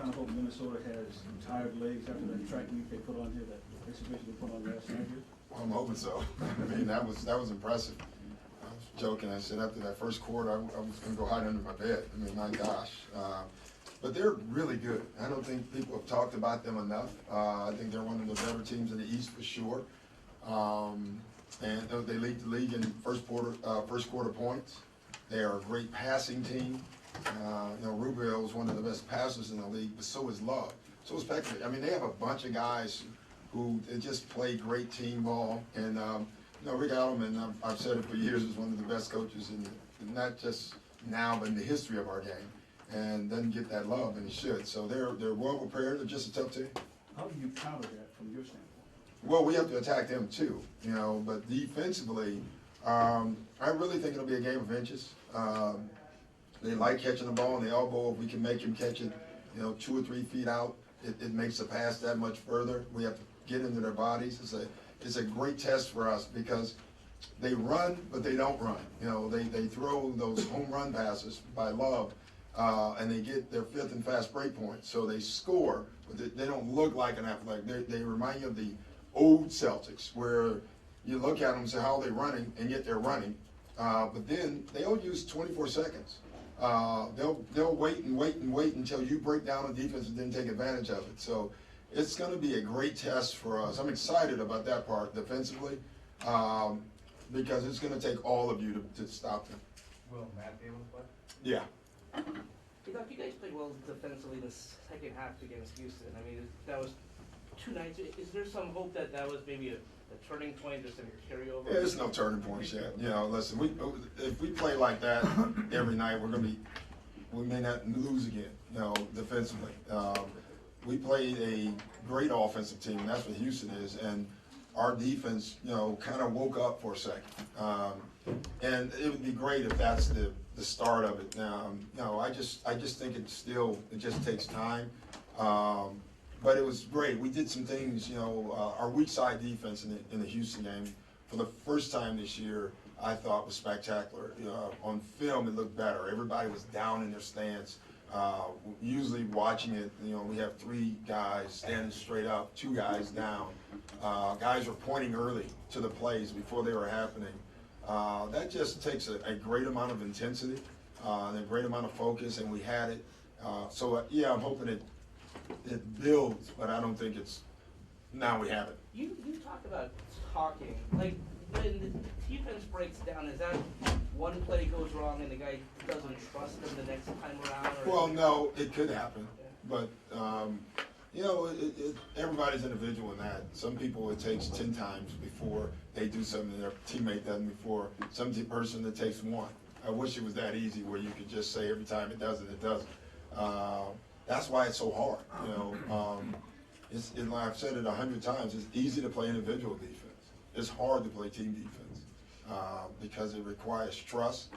kind of hope Minnesota has tired legs after that track meet they put on here, that exhibition they put on last night here? I'm hoping so. I mean, that was impressive. I was joking. I said after that first quarter, I was going to go hide under my bed. I mean, my gosh. But they're really good. I don't think people have talked about them enough. I think they're one of the better teams in the East for sure. And they lead the league in first quarter points. They are a great passing team. Rubio is one of the best passers in the league, but so is Love. So is Peckman. I mean, they have a bunch of guys who they just play great team ball. And, Rick Adelman, I've said it for years, is one of the best coaches in not just now, but in the history of our game. And doesn't get that love, and he should. So they're well prepared. They're just a tough team. How do you counter that from your standpoint? Well, we have to attack them too, but defensively, I really think it'll be a game of inches. They like catching the ball in the elbow. If we can make them catch it, 2 or 3 feet out, it makes the pass that much further. We have to get into their bodies. It's a great test for us because they run, but they don't run. They throw those home run passes by Love, and they get their 5th and fast break points. So they score, but they don't look like an athletic. They remind you of the old Celtics, where you look at them and say, how are they running? And yet they're running. But then they'll use 24 seconds. They'll wait and wait and wait until you break down the defense and then take advantage of it. So it's going to be a great test for us. I'm excited about that part defensively because it's going to take all of you to stop them. Will Matt be able to play? Yeah. You guys played well defensively in the second half against Houston. I mean, that was 2 nights. Is there some hope that was maybe a turning point, just a carryover? Yeah, there's no turning points yet. Listen, if we play like that every night, we may not lose again, defensively. We played a great offensive team, and that's what Houston is, and our defense, kind of woke up for a second. And it would be great if that's the start of it. Now, I just think it just takes time. But it was great. We did some things, our weak side defense in the Houston game for the first time this year, I thought was spectacular. On film, it looked better. Everybody was down in their stance. Usually watching it, we have 3 guys standing straight up, 2 guys down. Guys were pointing early to the plays before they were happening. That just takes a great amount of intensity and a great amount of focus, and we had it. I'm hoping it builds, but I don't think now we have it. You talked about talking. Like, when the defense breaks down, is that one play goes wrong and the guy doesn't trust them the next time around? Well, no, it could happen. But, everybody's individual in that. Some people it takes 10 times before they do something their teammate doesn't before. Some person that takes 1. I wish it was that easy where you could just say every time it does it, it doesn't. That's why it's so hard, I've said it 100 times, it's easy to play individual defense. It's hard to play team defense because it requires trust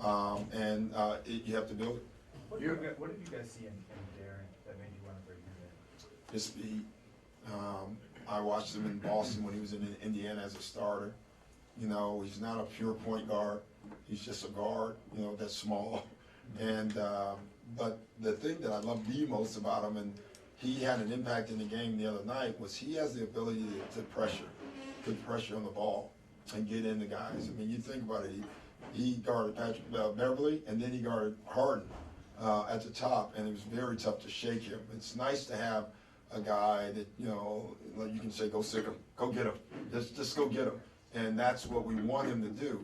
and you have to build it. What did you guys see in Darren that made you want to bring him in? His speed. I watched him in Boston when he was in Indiana as a starter. He's not a pure point guard. He's just a guard, that's small. And but the thing that I love the most about him, and he had an impact in the game the other night, was he has the ability to put pressure on the ball and get in the guys. I mean, you think about it, he guarded Patrick Beverly, and then he guarded Harden at the top, and it was very tough to shake him. It's nice to have a guy that, like you can say, go sick him, go get him, just go get him. And that's what we want him to do.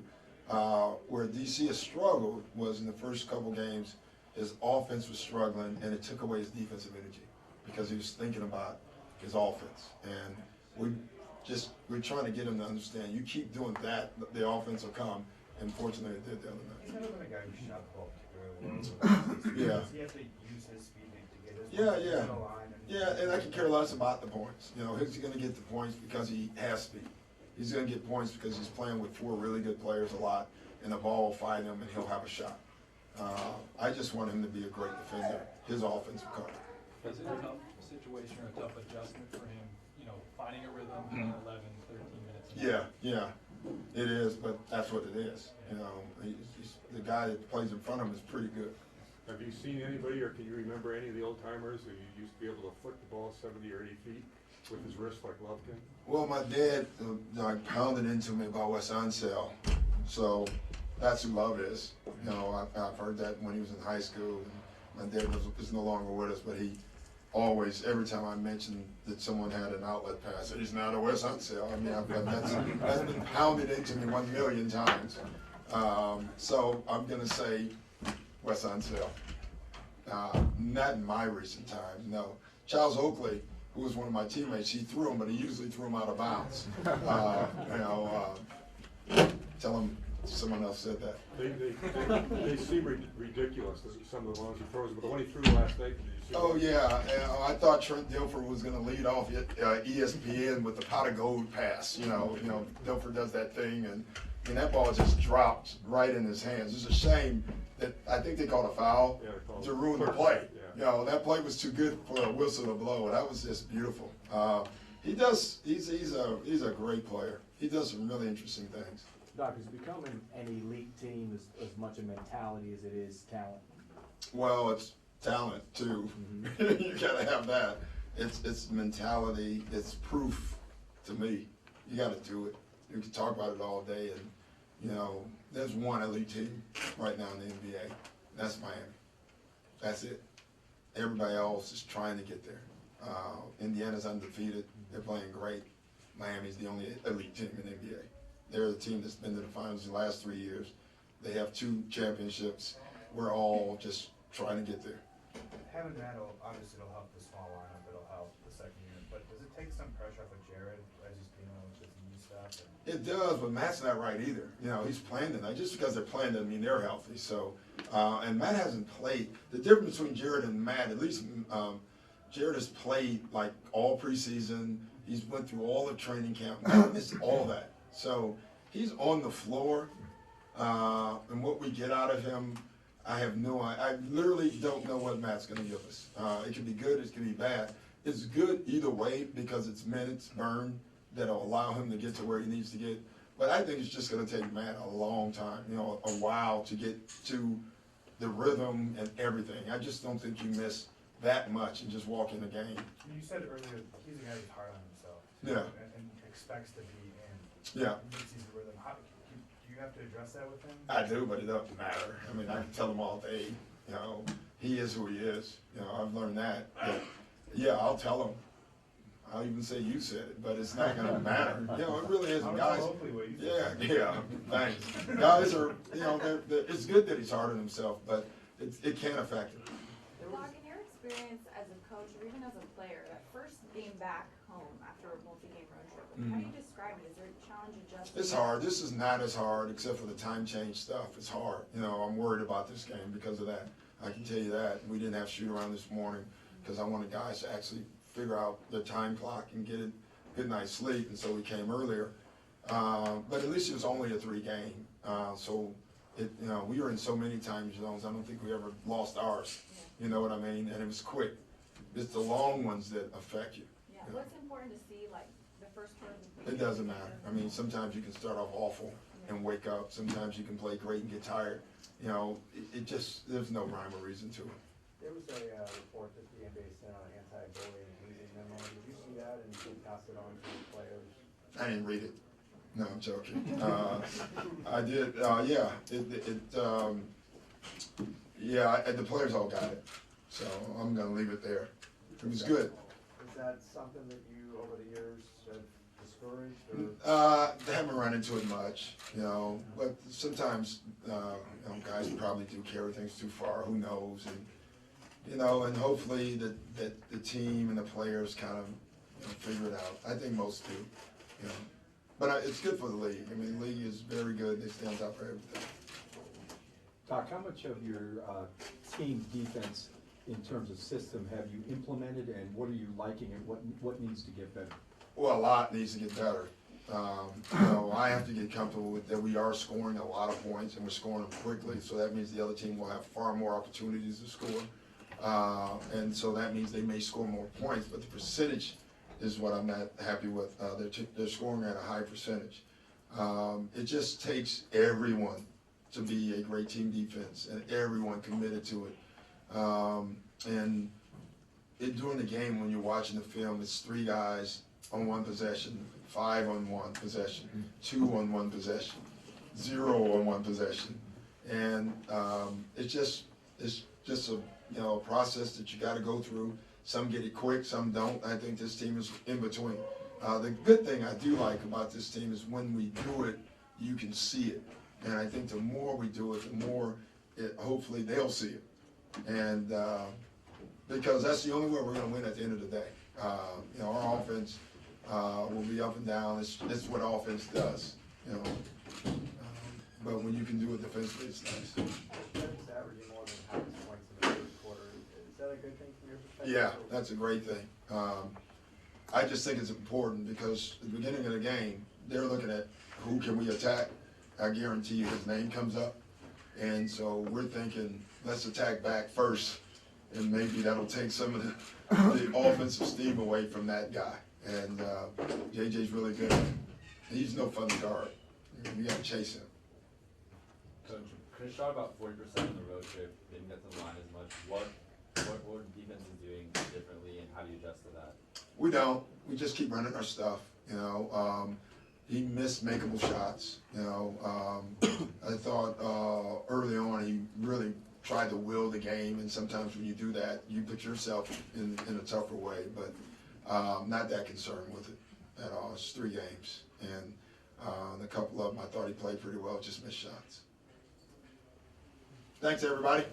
Where DC has struggled was in the first couple games, his offense was struggling, and it took away his defensive energy because he was thinking about his offense. And we're trying to get him to understand, you keep doing that, the offense will come. And fortunately, it did the other night. He's never been a guy who shot the ball particularly well. Yeah. Does he have to use his speed to get his line? Yeah, and I can care less about the points. He's going to get the points because he has speed. He's going to get points because he's playing with 4 really good players a lot, and the ball will find him, and he'll have a shot. I just want him to be a great defender. His offense will come. Is it a tough situation or a tough adjustment for him, finding a rhythm in 11, 13 minutes? Yeah, it is, but that's what it is. He's the guy that plays in front of him is pretty good. Have you seen anybody, or can you remember any of the old timers who used to be able to flick the ball 70 or 80 feet with his wrist like Love can? Well, my dad like pounded into me about Wes Unseld, so that's who Love is. You know, I've heard that when he was in high school. My dad is no longer with us, but he always, every time I mentioned that someone had an outlet pass, he's not a Wes Unseld. I mean, that's been pounded into me 1,000,000 times. So I'm gonna say Wes Unseld. Not in my recent times, no. Charles Oakley, who was one of my teammates, he threw him, but he usually threw him out of bounds. Tell him someone else said that. They seem ridiculous, some of the ones he throws, but the one he threw last night, did you see? Oh yeah, I thought Trent Dilfer was going to lead off ESPN with the pot of gold pass. You know, Dilfer does that thing, and that ball just dropped right in his hands. It's a shame that I think they called a foul to ruin the play. Yeah. You know, that play was too good for a whistle to blow. That was just beautiful. He's a great player. He does some really interesting things. Doc, is becoming an elite team as much a mentality as it is talent? Well, it's talent too. You gotta have that. It's mentality. It's proof to me. You gotta do it. You can talk about it all day, and there's one elite team right now in the NBA. That's Miami. That's it. Everybody else is trying to get there. Indiana's undefeated. They're playing great. Miami's the only elite team in the NBA. They're the team that's been to the finals the last 3 years. They have 2 championships. We're all just trying to get there. Having Matt, obviously it'll help the small lineup, it'll help the second unit, but does it take some pressure off of Jared as he's dealing with this new stuff? It does, but Matt's not right either. He's playing tonight. Just because they're playing doesn't mean they're healthy. So, and Matt hasn't played. The difference between Jared and Matt, at least Jared has played like all preseason. He's went through all the training camp. Matt missed all that. So he's on the floor, and what we get out of him, I have no idea. I literally don't know what Matt's going to give us. It could be good, it could be bad. It's good either way because it's minutes burned that'll allow him to get to where he needs to get. But I think it's just going to take Matt a long time, a while to get to the rhythm and everything. I just don't think you miss that much and just walk in the game. You said earlier, he's a guy who's hard on himself. Yeah. And expects to be in. Yeah. Sees the rhythm. Do you have to address that with him? I do, but it doesn't matter. I mean, I can tell him all day, he is who he is. I've learned that. But yeah, I'll tell him. I'll even say you said it, but it's not going to matter. It really isn't. Guys, hopefully what you said. yeah, thanks. Guys are, it's good that he's hard on himself, but it can affect him. Doc, in your experience as a coach or even as a player, that first game back home after a multi-game road trip, how do you describe it? Is there a challenge adjusting? It's hard. This is not as hard except for the time change stuff. It's hard. I'm worried about this game because of that. I can tell you that. We didn't have shoot around this morning because I wanted guys to actually figure out their time clock and get a good night's sleep, and so we came earlier. But at least it was only a 3-game. So we were in so many time zones. I don't think we ever lost ours. You know what I mean? And it was quick. It's the long ones that affect you. Yeah. What's important to see, like the first part of the It doesn't matter. I mean, sometimes you can start off awful and wake up. Sometimes you can play great and get tired. It just, there's no rhyme or reason to it. There was a report that the NBA sent out an anti-bullying hazing memo. Did you see that and you pass it on to the players? I didn't read it. No, I'm joking. I did, the players all got it. So I'm going to leave it there. It was good. Is that something that you, over the years, have discouraged? Or? They haven't run into it much, but sometimes guys probably do carry things too far. Who knows? And and hopefully that the team and the players kind of figure it out. I think most do. But it's good for the league. I mean, the league is very good. They stay on top of everything. Doc, how much of your team defense in terms of system have you implemented, and what are you liking, and what needs to get better? Well, a lot needs to get better. I have to get comfortable with that. We are scoring a lot of points, and we're scoring them quickly, so that means the other team will have far more opportunities to score. And so that means they may score more points, but the percentage is what I'm not happy with. They're scoring at a high percentage. It just takes everyone to be a great team defense, and everyone committed to it. And during the game, when you're watching the film, it's 3 guys on 1 possession, 5 on 1 possession, 2 on 1 possession, 0 on 1 possession. And it's just a a process that you got to go through. Some get it quick, some don't. I think this team is in between. The good thing I do like about this team is when we do it, you can see it. And I think the more we do it, the more hopefully they'll see it. And because that's the only way we're going to win at the end of the day. Our offense will be up and down. It's what offense does. But when you can do it defensively, it's nice. Kevin's averaging more than half his points in the first quarter. Is that a good thing from your perspective? Yeah, that's a great thing. I just think it's important because at the beginning of the game, they're looking at who can we attack. I guarantee you his name comes up. And so we're thinking, let's attack back first. And maybe that'll take some of the offensive steam away from that guy. And JJ's really good at it. He's no fun to guard. You got to chase him. Coach, Chris shot about 40% on the road trip, didn't get to the line as much. What defense is doing differently, and how do you adjust to that? We don't. We just keep running our stuff. He missed makeable shots. I thought early on he really tried to will the game, and sometimes when you do that, you put yourself in a tougher way. But not that concerned with it at all. It's 3 games, and a couple of them I thought he played pretty well, just missed shots. Thanks, everybody.